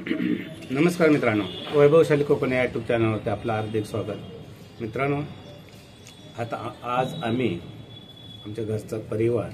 नमस्कार मित्रांनो, वैभवशाली कोकण या यूट्यूब चॅनलवरती आपलं हार्दिक स्वागत। मित्रांनो, आता आज आम्ही आमच्या घरचा परिवार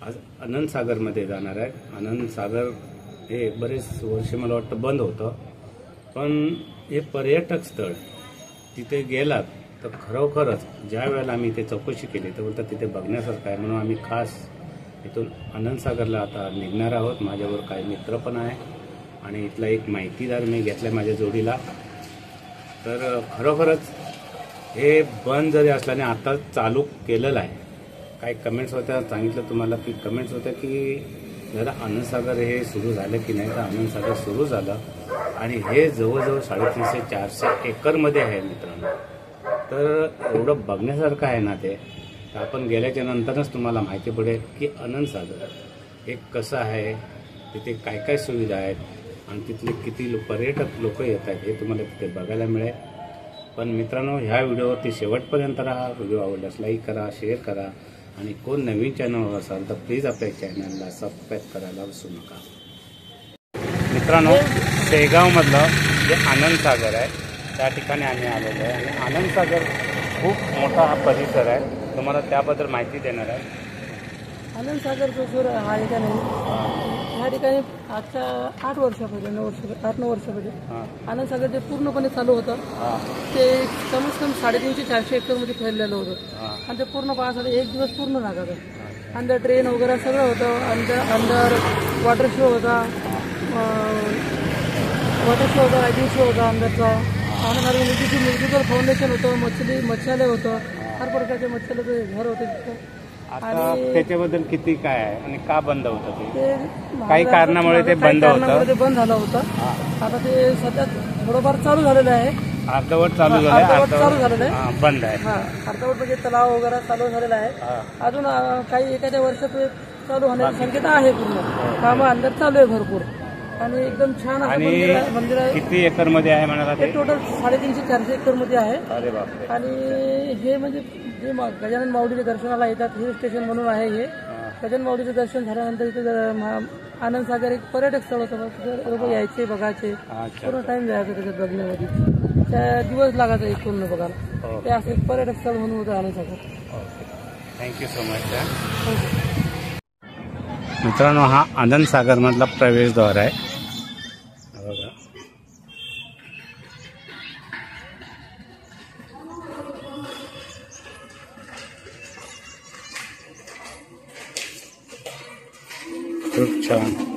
आज आनंदसागरमध्ये जाणार आहे। आनंदसागर हे बरेच वर्ष मला वाटतं बंद होतं, पण हे पर्यटक स्थळ तिथे गेलात तर खरोखरच ज्या वेळेला आम्ही इथे चौकशी केली तर बोलतात तिथे बघण्यासारखं आहे, म्हणून आम्ही खास इथून आनंदसागरला आता निघणार आहोत। माझ्याबरोबर काही मित्र पण आहे आणि इथला एक माहितीदार मी घेतला माझ्या जोडीला। तर खरोखरच हे बंद जरी असल्याने आता चालू केलेलं आहे। काही कमेंट्स होत्या, सांगितलं तुम्हाला की कमेंट्स होत्या की दादा आनंदसागर हे सुरू झालं की नाही। तर आनंदसागर सुरू झालं आणि हे जवळजवळ 350-400 एकरमध्ये आहे मित्रांनो। तर एवढं बघण्यासारखं आहे ना ते, तर आपण गेल्याच्या नंतरच तुम्हाला माहिती पडेल की आनंदसागर हे कसं आहे, तिथे काय काय सुविधा आहेत आणि तिथले किती पर्यटक लोक येत आहेत हे तुम्हाला तिथे बघायला मिळेल। पण मित्रांनो, ह्या व्हिडिओवरती शेवटपर्यंत राहा। व्हिडिओ आवडल्यास लाईक करा, शेअर करा आणि कोण नवीन चॅनलवर असाल तर प्लीज आपल्या चॅनलला सबस्क्राईब करायला विसरू नका। मित्रांनो, शेगावमधलं जे आनंदसागर आहे त्या ठिकाणी आम्ही आलेलो आहे आणि आनंदसागर खूप मोठा हा परिसर आहे। तुम्हाला त्याबद्दल माहिती देणार आहे। आनंदसागरचा सूर हा आहे का नाही, ह्या ठिकाणी आजच्या 8 वर्षापहिले 9 वर्षापहिले आनंदसागर जे पूर्णपणे चालू होतं ते कमीत कमी 350-400 एकरमध्ये फैललेलं होतं आणि ते पूर्ण पाहण्यासाठी एक दिवस पूर्ण लागायचं। अंदर ट्रेन वगैरे सगळं होतं, अंदर वॉटर शो होता, रायडिंग शो होता अंदरचा। आनंदसागर तिथे म्युझिकल फाउंडेशन होतं, मच्छालय होतं, हर प्रकारचे मच्छालयाचं घर होते तिथं। आणि त्याच्याबद्दल किती काय आहे आणि का बंद होतं ते काही कारणामुळे ते बंद झालं होतं। आता ते सध्या थोडंफार चालू झालेलं आहे, अर्धवट चालू झालं आहे, बंद आहे। अर्धवट म्हणजे तलाव वगैरे चालू झालेला आहे। अजून काही एखाद्या वर्षात चालू होण्याची शक्यता आहे। पूर्ण कामं अंदर चालू आहे भरपूर आणि एकदम छान मंदिर आहे। किती एकर मध्ये आहे म्हणाला ते? टोटल 350-400 एकर मध्ये आहे। अरे बापरे। आणि हे म्हणजे जे गजानन माऊलीच्या दर्शनाला येतात हिल स्टेशन म्हणून आहे हे। गजानन माऊलीचं दर्शन झाल्यानंतर इथे आनंदसागर एक पर्यटक स्थळ होतं, लोक यायचे बघायचे, पूर्ण टाइम जायचा त्याच्यात बघण्यामध्ये, त्या दिवस लागायचा एक पूर्ण बघायला। ते असं एक पर्यटक स्थळ म्हणून होतं आनंदसागर। Thank you so much. मित्रांनो, हा आनंदसागर मधला प्रवेशद्वार आहे बघा। खूप छान।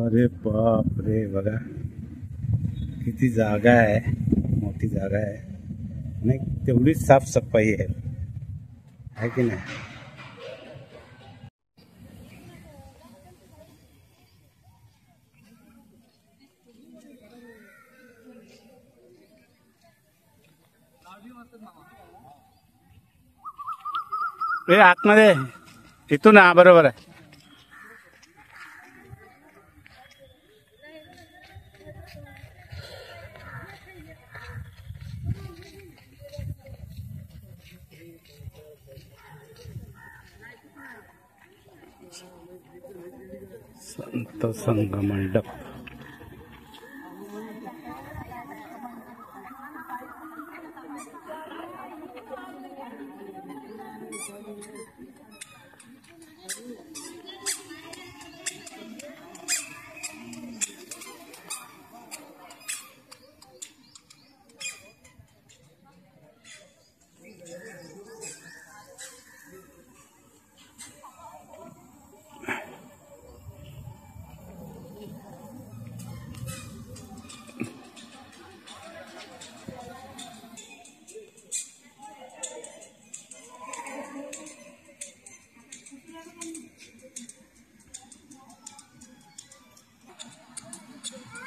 अरे बाप रे, बघा किती जागा आहे, मोठी जागा आहे आणि तेवढीच साफसफाई आहे की नाही? आतमध्ये इथून बरोबर आहे। संत संघ मंडप।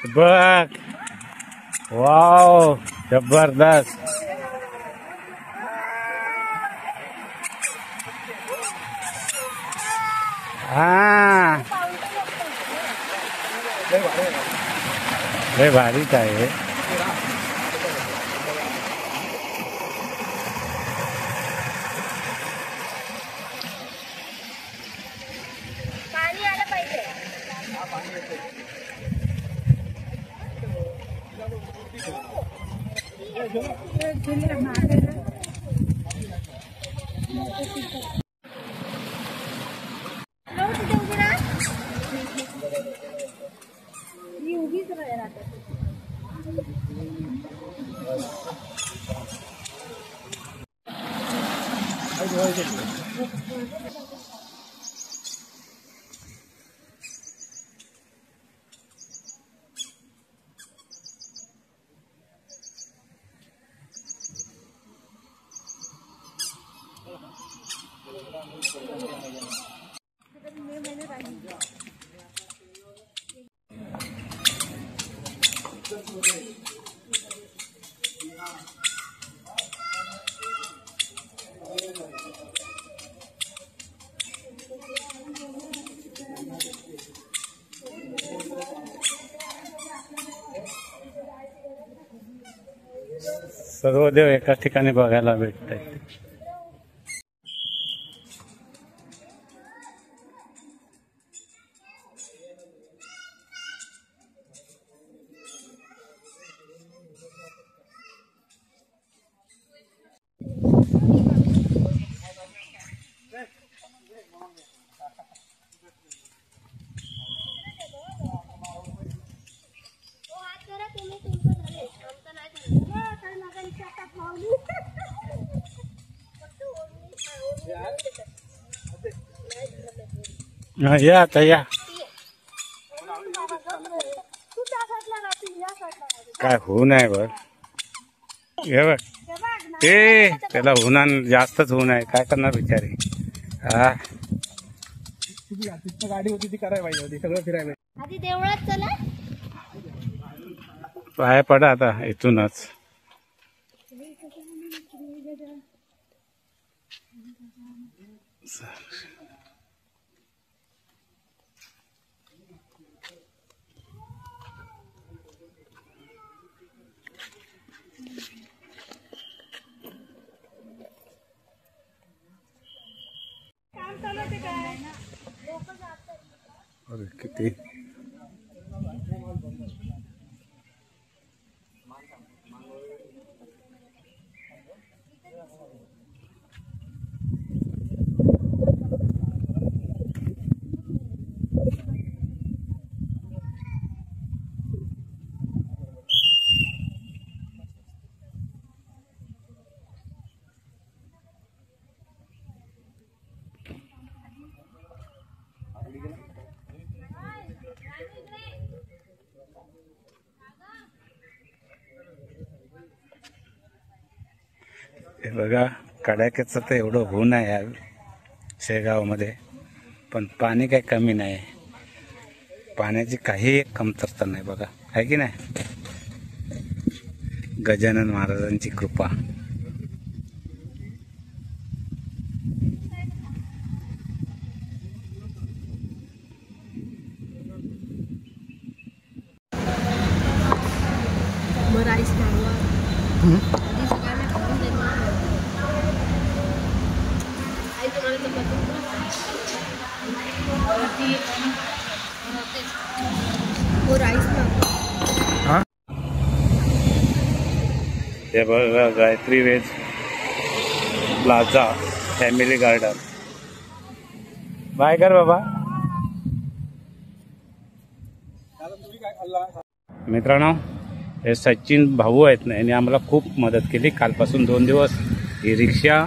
बघ, वाव, जबरदस्त. हा, लय भारीच आहे. पाणी आलं पाहिजे. मी उभीच राहते. सर्व देव एकाच ठिकाणी बघायला भेटत आहेत. या आता या. काय होऊ नये बघ, हे बघ ते त्याला होणार जास्तच होऊ नये. काय करणार बिचारी. हा, गाडी होती ती करायला पाहिजे होती, सगळं फिरायला. आधी देवळात चला. पाय पडा आता इथूनच. अरे किती हे बघा, कडाक्याचं तर एवढं होऊ नये या शेगावमध्ये, पण पाणी काही कमी नाही. पाण्याची काही एक कमतरता नाही बघा, आहे की नाही. गजानन महाराजांची कृपा. हे बघा, Gayatri veg plaza family garden. Bye कर बाबा. मित्रांनो, हे सचिन भाऊ आहेत ना, यांनी आम्हाला खूप मदत केली. कालपासून 2 दिवस ही रिक्षा,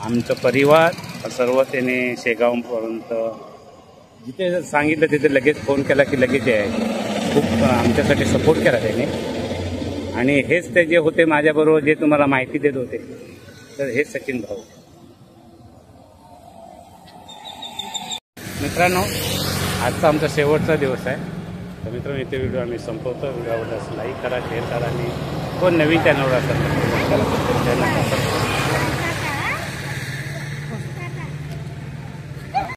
आमचं परिवार सर्व त्याने शेगावपर्यंत जिथे सांगितलं तिथे लगेच फोन केला की लगेच यायचे. खूप आमच्यासाठी सपोर्ट केला त्याने. आणि हेच ते जे होते माझ्याबरोबर, जे तुम्हाला माहिती देत होते, तर हेच सचिन भाऊ. मित्रांनो, आजचा आमचा शेवटचा दिवस आहे. तर मित्रांनो इथे व्हिडिओ आम्ही संपवतो. व्हिडिओ आवडल्यास लाईक करा, शेअर करा आणि कोण नवीन चॅनलवर असेल तर